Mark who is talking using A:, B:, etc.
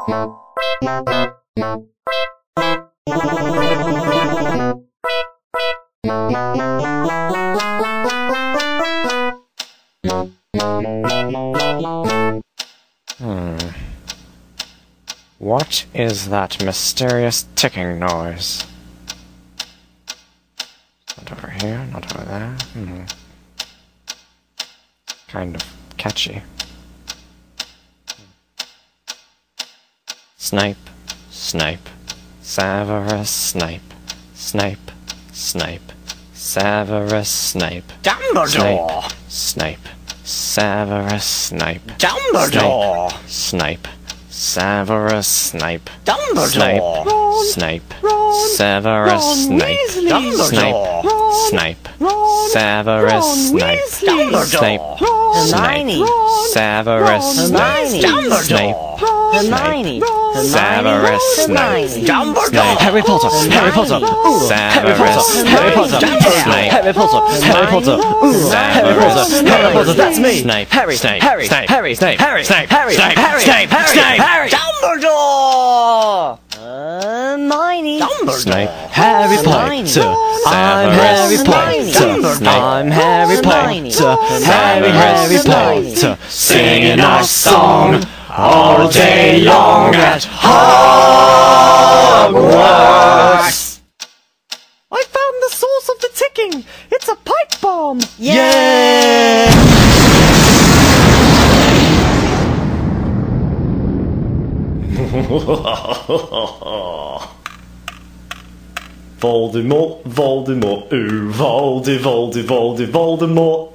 A: What is that mysterious ticking noise? Not over here, not over there. Kind of catchy. Snipe, snipe, Severus Snape. Snipe, snipe, Severus Snape.
B: Dumbledore!
A: Snape, Severus Snape.
B: Dumbledore!
A: Snape, Severus Snape.
B: Dumbledore!
A: Snape, Severus Snape.
B: Dumbledore!
A: Snape, Severus Snape. Snape,
B: Hermione!
A: Severus Snape. Snape,
B: Hermione!
A: Severus Snape.
B: Dumbledore!
A: Harry Potter! Harry Potter! Severus
B: Harry Potter!
A: Snape.
B: Harry Potter! Harry Potter! Harry Potter! Harry Potter! That's me!
A: Snape.
B: Harry!
A: Snape.
B: Harry!
A: Snape.
B: Harry!
A: Snape.
B: Harry!
A: Snape.
B: Harry!
A: Snape.
B: Harry!
A: Snape.
B: Harry!
A: Harry.
B: Dumbledore! Hermione!
A: Snape.
B: Harry Potter! I'm Harry Potter! I'm Harry Potter! Harry Potter!
A: Singing our song
B: all day long at Hogwarts! I found the source of the ticking! It's a pipe bomb! Yay!
C: Voldemort, Voldemort, ooh, Voldemort.